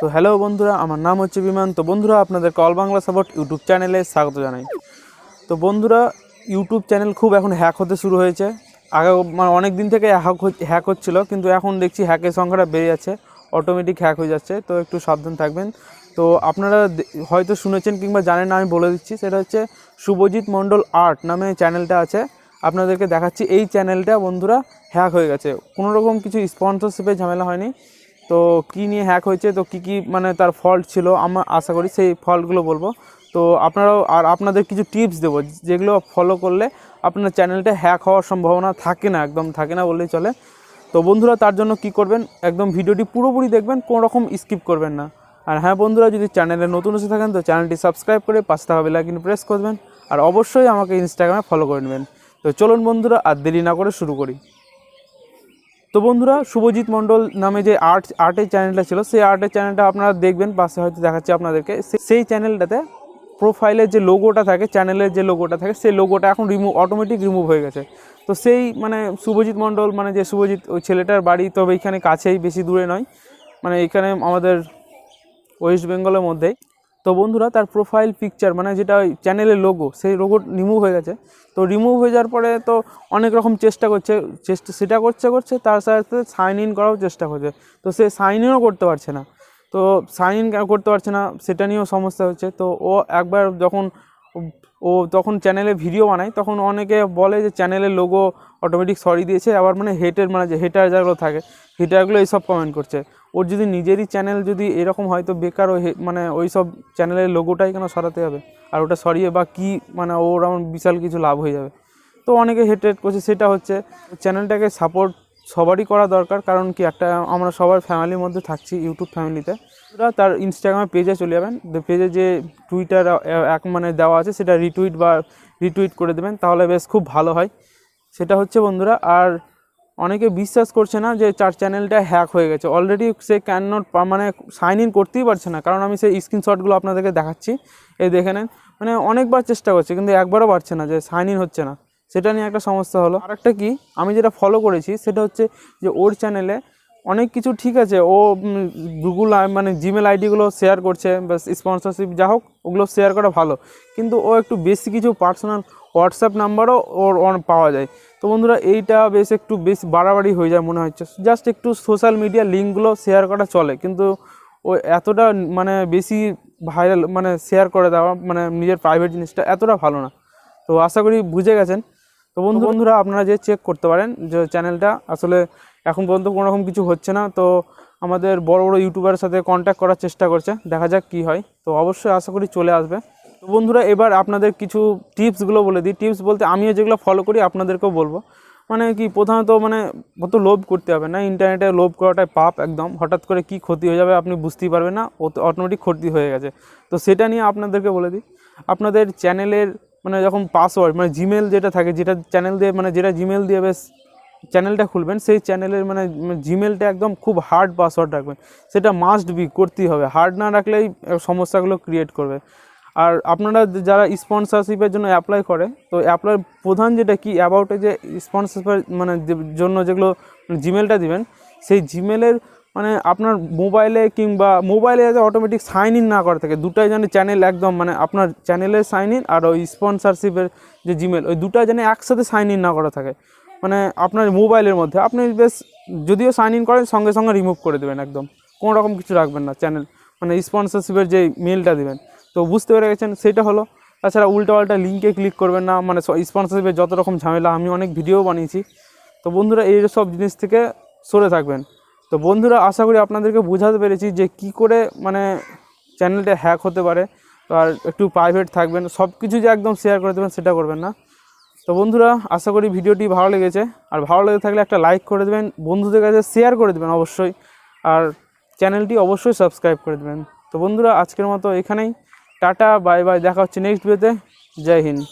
তো হ্যালো বন্ধুরা, আমার নাম হচ্ছে বিমান। তো বন্ধুরা, আপনাদের অল বাংলা সাপোর্ট ইউটিউব চ্যানেলে স্বাগত জানাই। তো বন্ধুরা, ইউটিউব চ্যানেল খুব এখন হ্যাক হতে শুরু হয়েছে। আগে মানে অনেক দিন থেকে হ্যাক হচ্ছিলো, কিন্তু এখন দেখছি হ্যাকের সংখ্যাটা বেড়ে যাচ্ছে, অটোমেটিক হ্যাক হয়ে যাচ্ছে। তো একটু সাবধান থাকবেন। তো আপনারা হয়তো শুনেছেন কিংবা জানেন না, আমি বলে দিচ্ছি। সেটা হচ্ছে শুভজিৎ মণ্ডল আর্ট নামে চ্যানেলটা আছে, আপনাদেরকে দেখাচ্ছি। এই চ্যানেলটা বন্ধুরা হ্যাক হয়ে গেছে, কোনো রকম কিছু স্পন্সরশিপে ঝামেলা হয়নি। তো কী নিয়ে হ্যাক হয়েছে, তো কী মানে তার ফল্ট ছিল, আমরা আশা করি সেই ফল্টগুলো বলবো। তো আপনারাও আর আপনাদের কিছু টিপস দেবো, যেগুলো ফলো করলে আপনার চ্যানেলটা হ্যাক হওয়ার সম্ভাবনা থাকে না, একদম থাকে না বললেই চলে। তো বন্ধুরা, তার জন্য কি করবেন, একদম ভিডিওটি পুরোপুরি দেখবেন, কোনো রকম স্কিপ করবেন না। আর হ্যাঁ বন্ধুরা, যদি চ্যানেলে নতুন এসে থাকেন তো চ্যানেলটি সাবস্ক্রাইব করে পাশে থাকা বেল আইকন প্রেস করবেন। আর অবশ্যই আমাকে ইনস্টাগ্রামে ফলো করে নেবেন। তো চলুন বন্ধুরা, আর দেরি না করে শুরু করি। তো বন্ধুরা, শুভজিৎ মণ্ডল নামে যে আর্টের চ্যানেলটা ছিল, সেই আর্টের চ্যানেলটা আপনারা দেখবেন, পাশে হয়তো দেখাচ্ছি আপনাদেরকে। সেই চ্যানেলটাতে প্রোফাইলের যে লোগোটা থাকে, চ্যানেলের যে লোগোটা থাকে, সেই লোগোটা এখন অটোমেটিক রিমুভ হয়ে গেছে। তো সেই মানে শুভজিৎ মণ্ডল, মানে যে শুভজিৎ, ওই ছেলেটার বাড়ি তবে এইখানে কাছেই, বেশি দূরে নয়, মানে এখানে আমাদের ওয়েস্ট বেঙ্গলের মধ্যেই। তো বন্ধুরা, তার প্রোফাইল পিকচার মানে যেটা ওই চ্যানেলের লোগো, সেই লোগো রিমুভ হয়ে গেছে। তো রিমুভ হয়ে যাওয়ার পরে তো অনেক রকম চেষ্টা সেটা করছে তার সাথে সাইন ইন করাও চেষ্টা করছে। তো সে সাইন ইনও করতে পারছে না। তো সাইন ইন করতে পারছে না, সেটা নিয়েও সমস্যা হচ্ছে। তো ও একবার তখন চ্যানেলে ভিডিও বানায়, তখন অনেকে বলে যে চ্যানেলের লোগো অটোমেটিক সরিয়ে দিয়েছে। আবার মানে যে হেটার যেগুলো থাকে, হেটারগুলো এইসব কমেন্ট করছে। ওর যদি নিজেরই চ্যানেল যদি এরকম হয়, তো বেকার মানে ওই সব চ্যানেলের লোগোটাই কেন সরাতে হবে, আর ওটা সরিয়ে বা কী মানে ওর আমার বিশাল কিছু লাভ হয়ে যাবে। তো অনেকে হেট করছে। সেটা হচ্ছে চ্যানেলটাকে সাপোর্ট সবারই করা দরকার, কারণ কি একটা আমরা সবার ফ্যামিলির মধ্যে থাকছি, ইউটিউব ফ্যামিলিতে। তার ইনস্টাগ্রামে পেজে চলে যাবেন, পেজে যে টুইটার মানে দেওয়া আছে, সেটা রিটুইট করে দেবেন, তাহলে বেশ খুব ভালো হয়। সেটা হচ্ছে বন্ধুরা। আর অনেকে বিশ্বাস করছে না যে চ্যানেলটা হ্যাক হয়ে গেছে। অলরেডি সে মানে সাইন ইন করতেই পারছে না, কারণ আমি সেই স্ক্রিনশটগুলো আপনাদেরকে দেখাচ্ছি, এই দেখে নেন। মানে অনেকবার চেষ্টা করছে, কিন্তু একবারও পারছে না, যে সাইন ইন হচ্ছে না। সেটা নিয়ে একটা সমস্যা হলো। আর একটা কি, আমি যেটা ফলো করেছি সেটা হচ্ছে যে ওর চ্যানেলে অনেক কিছু ঠিক আছে, ও গুগল মানে জিমেল আইডিগুলো শেয়ার করছে, বা স্পন্সরশিপ যা হোক, ওগুলো শেয়ার করা ভালো। কিন্তু ও একটু বেশি কিছু পার্সোনাল হোয়াটসঅ্যাপ নাম্বারও ওর পাওয়া যায়। তো বন্ধুরা, এইটা একটু বেশ বাড়াবাড়ি হয়ে যায় মনে হচ্ছে। জাস্ট একটু সোশ্যাল মিডিয়া লিঙ্কগুলো শেয়ার করা চলে, কিন্তু ও এতটা মানে বেশি ভাইরাল মানে শেয়ার করে দেওয়া, মানে নিজের প্রাইভেট জিনিসটা এতটা ভালো না। তো আশা করি বুঝে গেছেন। তো বন্ধুরা, আপনারা যে চেক করতে পারেন যে চ্যানেলটা আসলে এখন পর্যন্ত কোনো রকম কিছু হচ্ছে না। তো আমাদের বড় বড় ইউটিউবারের সাথে কন্ট্যাক্ট করার চেষ্টা করছে, দেখা যাক কি হয়। তো অবশ্যই আশা করি চলে আসবে। তো বন্ধুরা, এবার আপনাদের কিছু টিপসগুলো বলে দিই। টিপস বলতে আমিও যেগুলো ফলো করি আপনাদেরকেও বলবো। মানে কি, প্রথমত মানে অত লোভ করতে হবে না। ইন্টারনেটে লোভ করাটাই পাপ একদম। হঠাৎ করে কি ক্ষতি হয়ে যাবে আপনি বুঝতেই পারবেন না, ও তো অটোমেটিক ক্ষতি হয়ে গেছে। তো সেটা নিয়ে আপনাদেরকে বলে দিই। আপনাদের চ্যানেলের মানে যখন পাসওয়ার্ড, মানে জিমেল যেটা থাকে, যেটা চ্যানেল দিয়ে মানে যেটা জিমেল দিয়ে বেশ চ্যানেলটা খুলবেন, সেই চ্যানেলের মানে জিমেলটা একদম খুব হার্ড পাসওয়ার্ড রাখবেন। সেটা মাস্ট বি করতেই হবে, হার্ড না রাখলেই সমস্যাগুলো ক্রিয়েট করবে। আর আপনারা যারা স্পন্সরশিপের জন্য অ্যাপ্লাই করে, তো অ্যাপ্লাই প্রধান যেটা কি, অ্যাবাউটে যে স্পন্সরশিপের মানে জন্য যেগুলো জিমেলটা দিবেন, সেই জিমেলের মানে আপনার মোবাইলে যাতে অটোমেটিক সাইন ইন না করা থাকে। দুটাই যেন চ্যানেল একদম মানে আপনার চ্যানেলের সাইন ইন আর ওই স্পন্সরশিপের যে জিমেল, ওই দুটা যেন একসাথে সাইন ইন না করা থাকে। মানে আপনার মোবাইলের মধ্যে আপনি বেশ যদিও সাইন ইন করেন, সঙ্গে সঙ্গে রিমুভ করে দেবেন, একদম কোনো রকম কিছু রাখবেন না চ্যানেল মানে স্পন্সরশিপের যে মেলটা দেবেন। তো বুঝতে পেরে গেছেন, সেটা হলো। তাছাড়া উল্টোপাল্টা লিঙ্কে ক্লিক করবেন না, মানে স্পন্সরশিপের যত রকম ঝামেলা, আমি অনেক ভিডিও বানিয়েছি। তো বন্ধুরা, এই সব জিনিস থেকে সরে থাকবেন। তো বন্ধুরা, আশা করি আপনাদেরকে বোঝাতে পেরেছি যে কি করে মানে চ্যানেলটা হ্যাক হতে পারে। তো আর একটু প্রাইভেট থাকবেন, সব কিছু যে একদম শেয়ার করে দেবেন সেটা করবেন না। তো বন্ধুরা, আশা করি ভিডিওটি ভালো লেগেছে। আর ভালো লেগে থাকলে একটা লাইক করে দেবেন, বন্ধুদের কাছে শেয়ার করে দেবেন অবশ্যই। আর চ্যানেলটি অবশ্যই সাবস্ক্রাইব করে দেবেন। তো বন্ধুরা, আজকের মতো এখানেই। টাটা, বাই বাই, দেখা হচ্ছে নেক্সট ভিডিওতে। জয় হিন্দ।